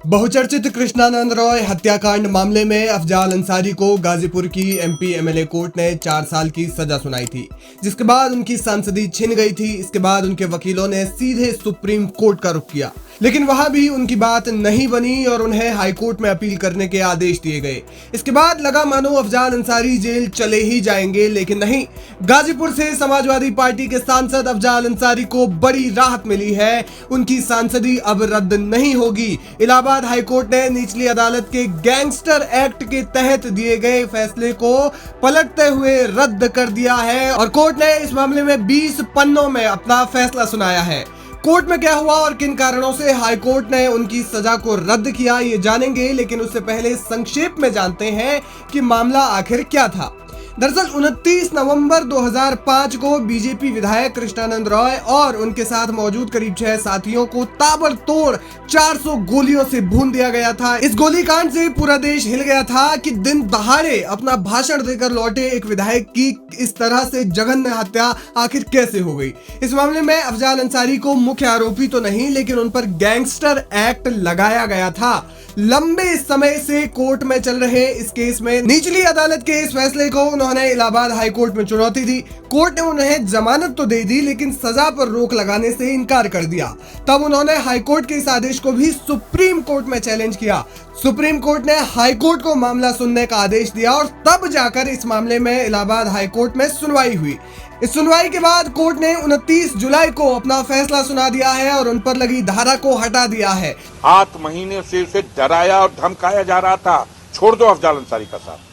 बहुचर्चित कृष्णानंद रॉय हत्याकांड मामले में अफजाल अंसारी को गाजीपुर की एमपी एमएलए कोर्ट ने 4 साल की सजा सुनाई थी, जिसके बाद उनकी सांसदी छिन गई थी। इसके बाद उनके वकीलों ने सीधे सुप्रीम कोर्ट का रुख किया, लेकिन वहां भी उनकी बात नहीं बनी और उन्हें हाईकोर्ट में अपील करने के आदेश दिए गए। इसके बाद लगा मानो अफजाल अंसारी जेल चले ही जाएंगे, लेकिन नहीं। गाजीपुर से समाजवादी पार्टी के सांसद अफजाल अंसारी को बड़ी राहत मिली है। उनकी सांसदी अब रद्द नहीं होगी। इलाहाबाद हाईकोर्ट ने निचली अदालत के गैंगस्टर एक्ट के तहत दिए गए फैसले को पलटते हुए रद्द कर दिया है और कोर्ट ने इस मामले में 20 पन्नों में अपना फैसला सुनाया है। कोर्ट में क्या हुआ और किन कारणों से हाईकोर्ट ने उनकी सजा को रद्द किया, ये जानेंगे, लेकिन उससे पहले संक्षेप में जानते हैं कि मामला आखिर क्या था। दरअसल 29 नवंबर 2005 को बीजेपी विधायक कृष्णानंद रॉय और उनके साथ मौजूद करीब 6 साथियों को ताबड़तोड़ 400 गोलियों से भून दिया गया था। इस गोलीकांड से पूरा देश हिल गया था कि दिन दहाड़े अपना भाषण देकर लौटे एक विधायक की इस तरह से जघन्य हत्या आखिर कैसे हो गई। इस मामले में अफजाल अंसारी को मुख्य आरोपी तो नहीं, लेकिन उन पर गैंगस्टर एक्ट लगाया गया था। लंबे समय से कोर्ट में चल रहे इस केस में निचली अदालत के इस फैसले को उन्होंने इलाहाबाद हाई कोर्ट में चुनौती दी। कोर्ट ने उन्हें जमानत तो दे दी, लेकिन सजा पर रोक लगाने से इनकार कर दिया। तब उन्होंने हाई कोर्ट के इस आदेश को भी सुप्रीम कोर्ट में चैलेंज किया। सुप्रीम कोर्ट ने हाई कोर्ट को मामला सुनने का आदेश दिया और तब जाकर इस मामले में इलाहाबाद हाई कोर्ट में सुनवाई हुई। इस सुनवाई के बाद कोर्ट ने 29 जुलाई को अपना फैसला सुना दिया है और उन पर लगी धारा को हटा दिया है। 8 महीने से उसे डराया और धमकाया जा रहा था, छोड़ दो अफजाल अंसारी का साथ।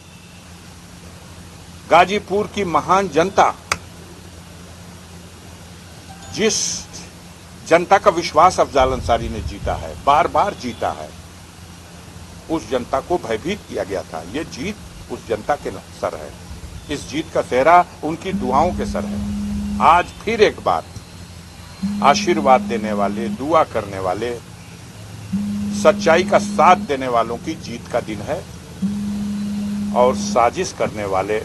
गाजीपुर की महान जनता, जिस जनता का विश्वास अफजाल अंसारी ने जीता है, बार बार जीता है, उस जनता को भयभीत किया गया था। ये जीत उस जनता के सर है। इस जीत का सेहरा उनकी दुआओं के सर है। आज फिर एक बार आशीर्वाद देने वाले, दुआ करने वाले, सच्चाई का साथ देने वालों की जीत का दिन है और साजिश करने वाले,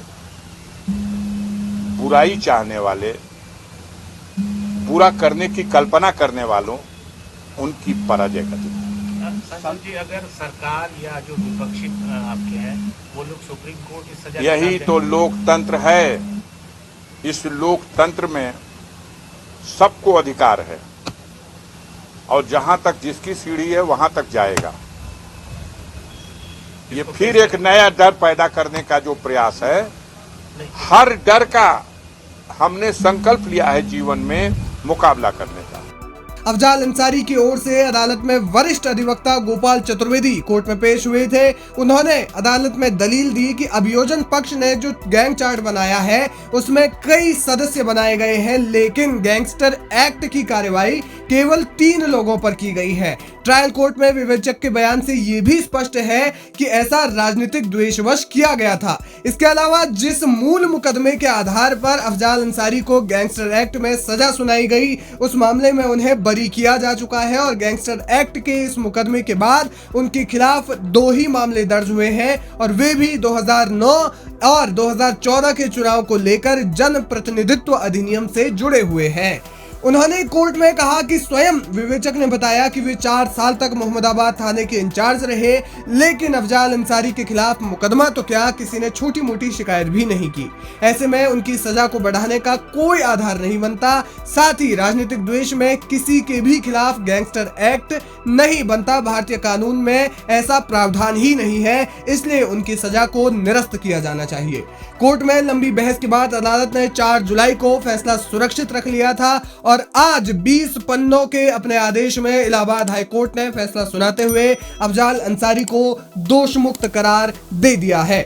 बुराई चाहने वाले, बुरा करने की कल्पना करने वालों, उनकी पराजय का दिन। जी, अगर सरकार या जो विपक्षी आपके हैं वो लोग सुप्रीम कोर्ट की सजा, यही तो लोकतंत्र है। इस लोकतंत्र में सबको अधिकार है और जहां तक जिसकी सीढ़ी है वहां तक जाएगा। ये फिर एक नया डर पैदा करने का जो प्रयास है, हर डर का हमने संकल्प लिया है जीवन में मुकाबला करने का। अफजाल अंसारी की ओर से अदालत में वरिष्ठ अधिवक्ता गोपाल चतुर्वेदी कोर्ट में पेश हुए थे। उन्होंने अदालत में दलील दी कि अभियोजन पक्ष ने जो गैंग चार्ट बनाया है उसमें कई सदस्य बनाए गए हैं, लेकिन गैंगस्टर एक्ट की कार्रवाई केवल 3 लोगों पर की गई है। ट्रायल कोर्ट में विवेचक के बयान से ये भी स्पष्ट है कि ऐसा राजनीतिक द्वेषवश किया गया था। इसके अलावा जिस मूल मुकदमे के आधार पर अफजाल अंसारी को गैंगस्टर एक्ट में सजा सुनाई गई, उस मामले में उन्हें बरी किया जा चुका है और गैंगस्टर एक्ट के इस मुकदमे के बाद उनके खिलाफ 2 ही मामले दर्ज हुए हैं और वे भी 2009 और 2014 के चुनाव को लेकर जन प्रतिनिधित्व अधिनियम से जुड़े हुए हैं। उन्होंने कोर्ट में कहा कि स्वयं विवेचक ने बताया कि वे 4 साल तक मोहम्मदाबाद थाने के इंचार्ज रहे, लेकिन अफजाल अंसारी के खिलाफ मुकदमा तो क्या, किसी ने छोटी मोटी शिकायत भी नहीं की। ऐसे में उनकी सजा को बढ़ाने का कोई आधार नहीं बनता। साथ ही राजनीतिक द्वेष में किसी के भी खिलाफ गैंगस्टर एक्ट नहीं बनता। भारतीय कानून में ऐसा प्रावधान ही नहीं है, इसलिए उनकी सजा को निरस्त किया जाना चाहिए। कोर्ट में लंबी बहस के बाद अदालत ने 4 जुलाई को फैसला सुरक्षित रख लिया था और आज 20 पन्नों के अपने आदेश में इलाहाबाद हाई कोर्ट ने फैसला सुनाते हुए अफजाल अंसारी को दोष मुक्त करार दे दिया है।